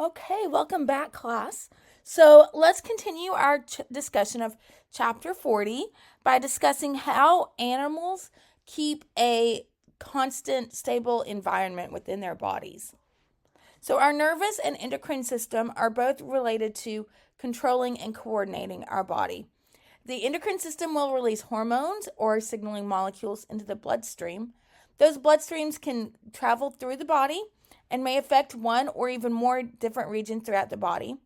Okay, welcome back, class. So let's continue our discussion of chapter 40 by discussing how animals keep a constant, stable environment within their bodies. So, our nervous and endocrine system are both related to controlling and coordinating our body. The endocrine system will release hormones or signaling molecules into the bloodstream. Those bloodstreams can travel through the body and may affect one or even more different regions throughout the body.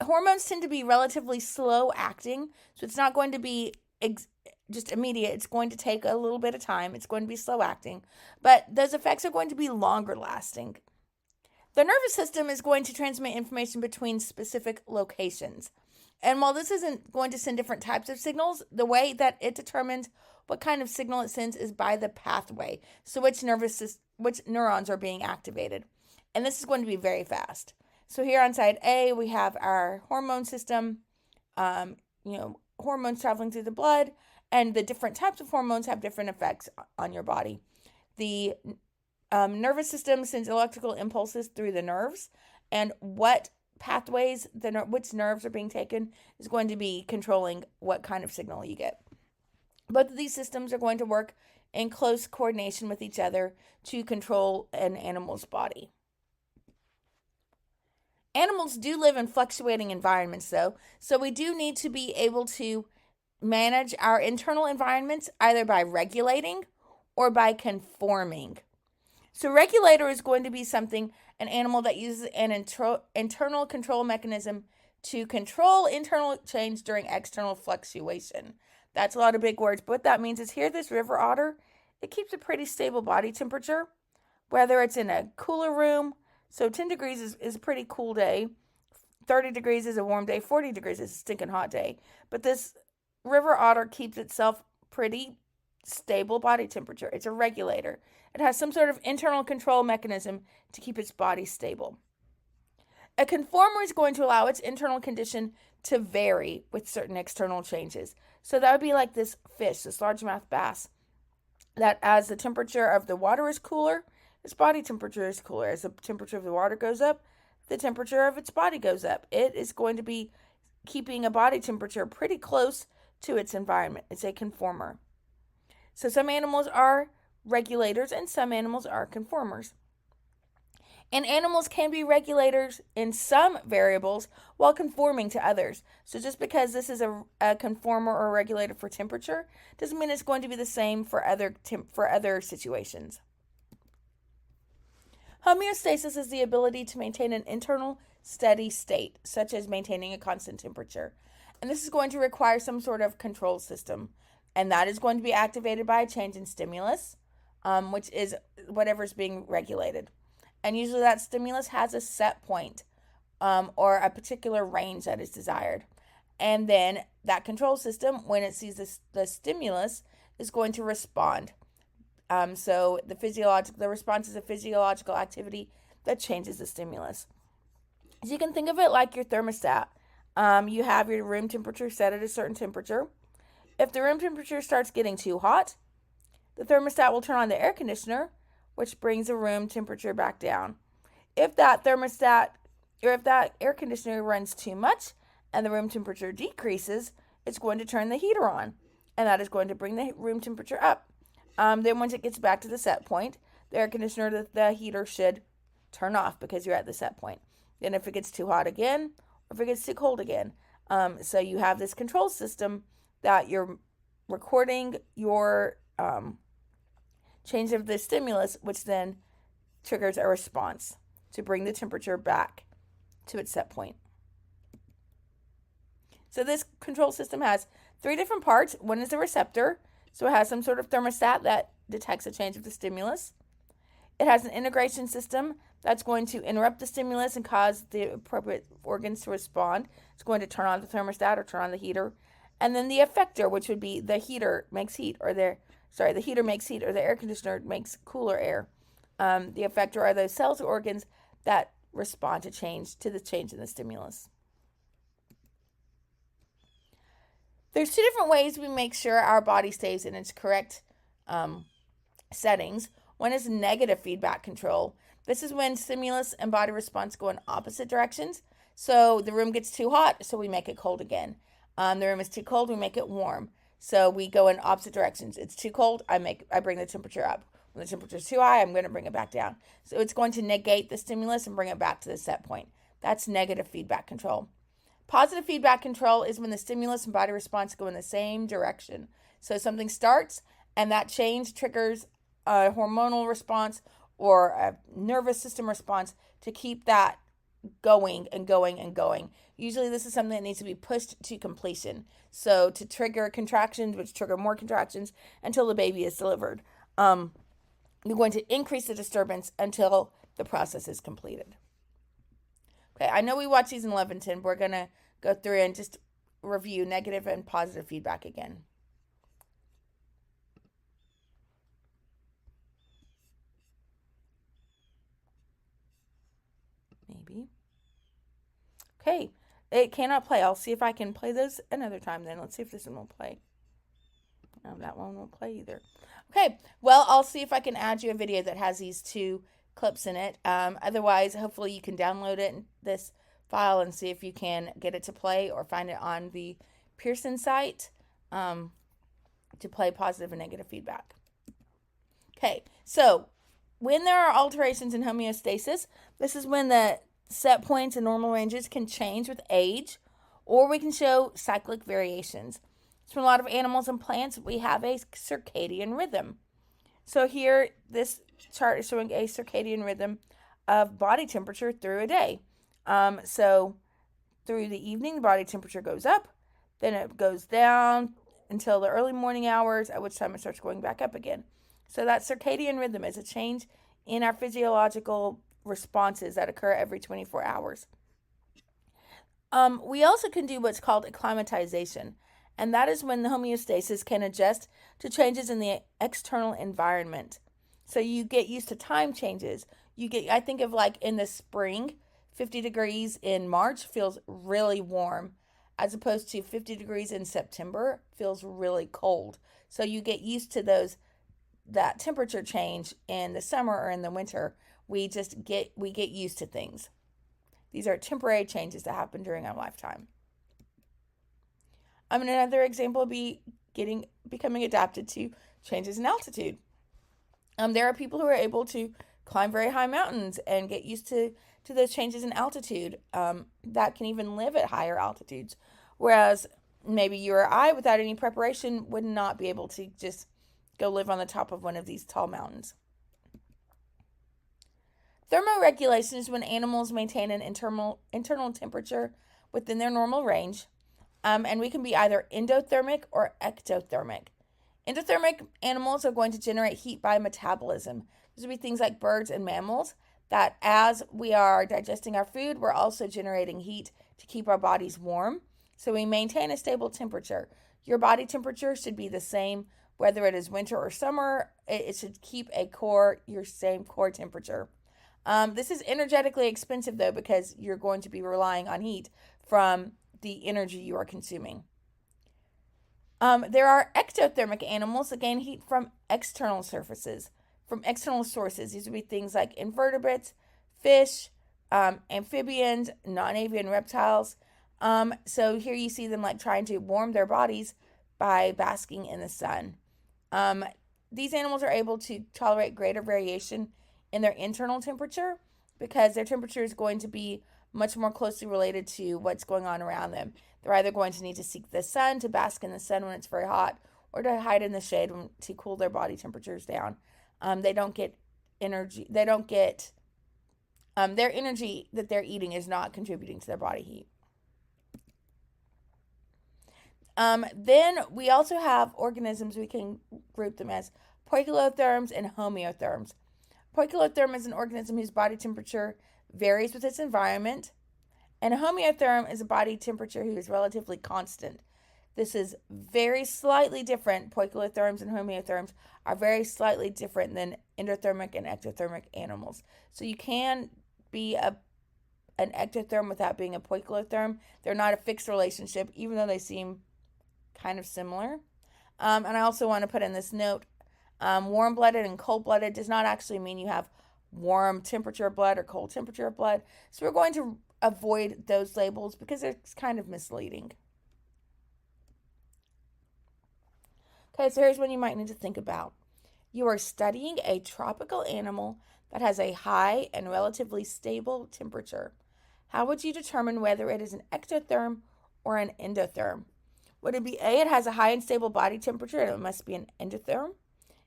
Hormones tend to be relatively slow acting, so it's not going to be just immediate. It's going to take a little bit of time. It's going to be slow acting, but those effects are going to be longer lasting. The nervous system is going to transmit information between specific locations. And while this isn't going to send different types of signals, the way that it determines what kind of signal it sends is by the pathway. So which neurons are being activated. And this is going to be very fast. So here on side A, we have our hormone system, hormones traveling through the blood, and the different types of hormones have different effects on your body. The nervous system sends electrical impulses through the nerves, and what pathways, which nerves are being taken, is going to be controlling what kind of signal you get. Both of these systems are going to work in close coordination with each other to control an animal's body. Animals do live in fluctuating environments, though, so we do need to be able to manage our internal environments either by regulating or by conforming. So, regulator is going to be an animal that uses an internal control mechanism to control internal change during external fluctuation. That's a lot of big words, but what that means is here, this river otter, it keeps a pretty stable body temperature, whether it's in a cooler room. So 10 degrees is a pretty cool day. 30 degrees is a warm day. 40 degrees is a stinking hot day. But this river otter keeps itself pretty stable body temperature. It's a regulator. It has some sort of internal control mechanism to keep its body stable. A conformer is going to allow its internal condition to vary with certain external changes. So that would be like this fish, this largemouth bass, that as the temperature of the water is cooler, its body temperature is cooler. As the temperature of the water goes up, the temperature of its body goes up. It is going to be keeping a body temperature pretty close to its environment. It's a conformer. So some animals are regulators and some animals are conformers. And animals can be regulators in some variables while conforming to others. So just because this is a conformer or a regulator for temperature doesn't mean it's going to be the same for other situations. Homeostasis is the ability to maintain an internal steady state, such as maintaining a constant temperature. And this is going to require some sort of control system. And that is going to be activated by a change in stimulus, which is whatever is being regulated. And usually that stimulus has a set point or a particular range that is desired. And then that control system, when it sees the stimulus, is going to respond. So the response is a physiological activity that changes the stimulus. So you can think of it like your thermostat. You have your room temperature set at a certain temperature. If the room temperature starts getting too hot, the thermostat will turn on the air conditioner, which brings the room temperature back down. If that air conditioner runs too much and the room temperature decreases, it's going to turn the heater on, and that is going to bring the room temperature up. Then once it gets back to the set point, the air conditioner, the heater should turn off because you're at the set point. Then if it gets too hot again, or if it gets too cold again. So you have this control system that you're recording your change of the stimulus, which then triggers a response to bring the temperature back to its set point. So this control system has 3 different parts. One is the receptor. So it has some sort of thermostat that detects a change of the stimulus. It has an integration system that's going to interrupt the stimulus and cause the appropriate organs to respond. It's going to turn on the thermostat or turn on the heater. And then the effector, which would be the heater makes heat, or the heater makes heat, or the air conditioner makes cooler air. The effector are those cells or organs that respond to the change in the stimulus. There's 2 different ways we make sure our body stays in its correct settings. One is negative feedback control. This is when stimulus and body response go in opposite directions. So the room gets too hot, so we make it cold again. The room is too cold, we make it warm. So we go in opposite directions. It's too cold, I bring the temperature up. When the temperature is too high, I'm going to bring it back down. So it's going to negate the stimulus and bring it back to the set point. That's negative feedback control. Positive feedback control is when the stimulus and body response go in the same direction. So something starts and that change triggers a hormonal response or a nervous system response to keep that going and going and going. Usually this is something that needs to be pushed to completion. So to trigger contractions, which trigger more contractions until the baby is delivered. You're going to increase the disturbance until the process is completed. Okay, I know we watched these in 11-10, but we're going to go through and just review negative and positive feedback again. Maybe. Okay, it cannot play. I'll see if I can play those another time then. Let's see if this one will play. No, that one won't play either. Okay, well, I'll see if I can add you a video that has these two clips in it. Otherwise, hopefully you can download it in this file and see if you can get it to play or find it on the Pearson site to play positive and negative feedback. Okay, so when there are alterations in homeostasis, this is when the set points and normal ranges can change with age, or we can show cyclic variations. So in a lot of animals and plants, we have a circadian rhythm. So here, this chart is showing a circadian rhythm of body temperature through a day. So through the evening, the body temperature goes up, then it goes down until the early morning hours, at which time it starts going back up again. So that circadian rhythm is a change in our physiological responses that occur every 24 hours. We also can do what's called acclimatization, and that is when the homeostasis can adjust to changes in the external environment. So you get used to time changes. I think of like in the spring, 50 degrees in March feels really warm, as opposed to 50 degrees in September feels really cold. So you get used to that temperature change in the summer or in the winter. We get used to things. These are temporary changes that happen during our lifetime. Another example would be becoming adapted to changes in altitude. There are people who are able to climb very high mountains and get used to those changes in altitude that can even live at higher altitudes. Whereas maybe you or I, without any preparation, would not be able to just go live on the top of one of these tall mountains. Thermoregulation is when animals maintain an internal temperature within their normal range. And we can be either endothermic or ectothermic. Endothermic animals are going to generate heat by metabolism. These would be things like birds and mammals, that as we are digesting our food, we're also generating heat to keep our bodies warm. So we maintain a stable temperature. Your body temperature should be the same, whether it is winter or summer. It should keep your same core temperature. This is energetically expensive, though, because you're going to be relying on heat from the energy you are consuming. There are ectothermic animals that gain heat from external sources. These would be things like invertebrates, fish, amphibians, non-avian reptiles. So here you see them like trying to warm their bodies by basking in the sun. These animals are able to tolerate greater variation in their internal temperature because their temperature is going to be much more closely related to what's going on around them. They're either going to need to seek the sun, to bask in the sun when it's very hot, or to hide in the shade to cool their body temperatures down. They don't get energy. Their energy that they're eating is not contributing to their body heat. Then we also have organisms. We can group them as poikilotherms and homeotherms. Poikilotherm is an organism whose body temperature varies with its environment, and a homeotherm is a body temperature who is relatively constant. This is very slightly different. Poikilotherms and homeotherms are very slightly different than endothermic and ectothermic animals. So you can be an ectotherm without being a poikilotherm. They're not a fixed relationship, even though they seem kind of similar. And I also want to put in this note, warm-blooded and cold-blooded does not actually mean you have warm temperature of blood or cold temperature of blood. So we're going to avoid those labels because it's kind of misleading. Okay, so here's one you might need to think about. You are studying a tropical animal that has a high and relatively stable temperature. How would you determine whether it is an ectotherm or an endotherm? Would it be A, it has a high and stable body temperature and it must be an endotherm?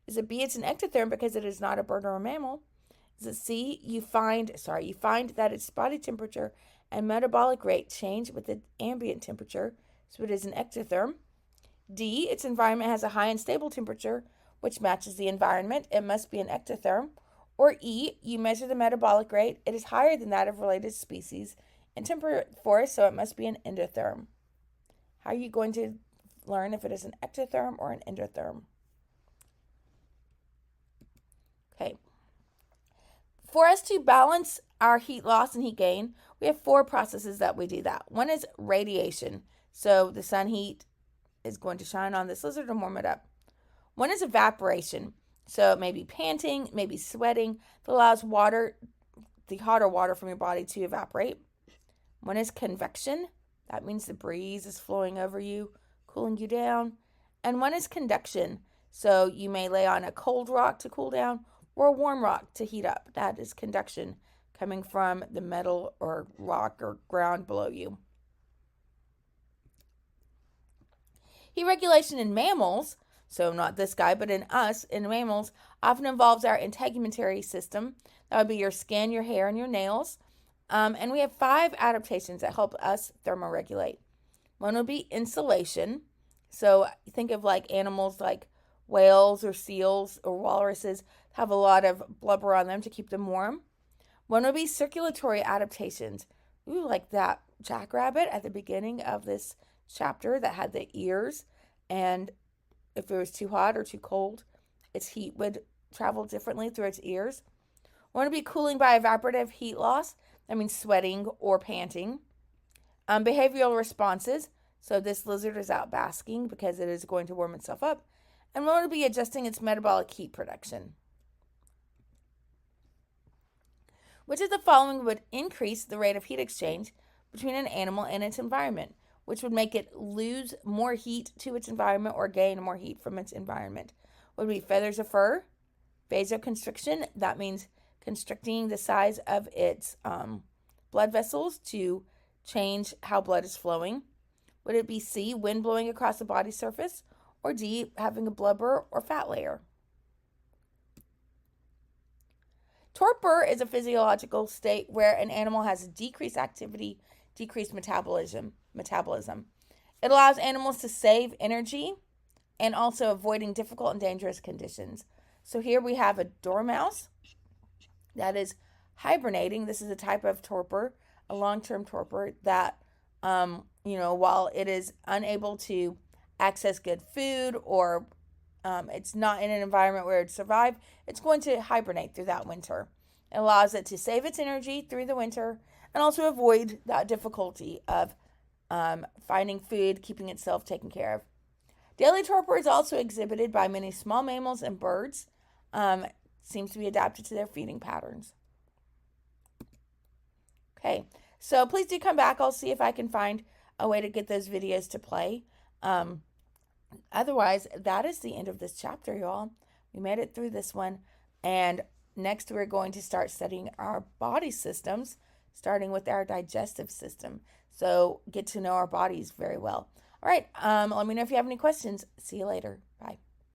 Is it B, it's an ectotherm because it is not a bird or a mammal? Is it C, you find that its body temperature and metabolic rate change with the ambient temperature, so it is an ectotherm? D, its environment has a high and stable temperature, which matches the environment, it must be an ectotherm. Or E, you measure the metabolic rate, it is higher than that of related species in temperate forests, so it must be an endotherm. How are you going to learn if it is an ectotherm or an endotherm? Okay. For us to balance our heat loss and heat gain, we have 4 processes that we do that. One is radiation. So the sun heat is going to shine on this lizard and warm it up. One is evaporation. So it may be panting, maybe sweating, that allows water, the hotter water from your body to evaporate. One is convection. That means the breeze is flowing over you, cooling you down. And one is conduction. So you may lay on a cold rock to cool down or a warm rock to heat up. That is conduction coming from the metal or rock or ground below you. Heat regulation in mammals, so not this guy, but in us, in mammals, often involves our integumentary system. That would be your skin, your hair, and your nails. And we have 5 adaptations that help us thermoregulate. One would be insulation. So think of like animals like whales or seals or walruses have a lot of blubber on them to keep them warm. One would be circulatory adaptations. Ooh, like that jackrabbit at the beginning of this chapter that had the ears, and if it was too hot or too cold, its heat would travel differently through its ears. One would be cooling by evaporative heat loss. That means sweating or panting. Behavioral responses. So this lizard is out basking because it is going to warm itself up. And one would be adjusting its metabolic heat production. Which of the following would increase the rate of heat exchange between an animal and its environment, which would make it lose more heat to its environment or gain more heat from its environment? Would be feathers of fur, vasoconstriction. That means constricting the size of its blood vessels to change how blood is flowing. Would it be C, wind blowing across the body surface, or D, having a blubber or fat layer? Torpor is a physiological state where an animal has decreased activity, decreased metabolism. It allows animals to save energy and also avoiding difficult and dangerous conditions. So here we have a dormouse that is hibernating. This is a type of torpor, a long-term torpor that, while it is unable to access good food or it's not in an environment where it survive, it's going to hibernate through that winter. It allows it to save its energy through the winter and also avoid that difficulty of finding food, keeping itself taken care of. Daily torpor is also exhibited by many small mammals and birds. Seems to be adapted to their feeding patterns. Okay, so please do come back. I'll see if I can find a way to get those videos to play. Otherwise, that is the end of this chapter, y'all. We made it through this one. And next, we're going to start studying our body systems, starting with our digestive system. So get to know our bodies very well. All right, let me know if you have any questions. See you later. Bye.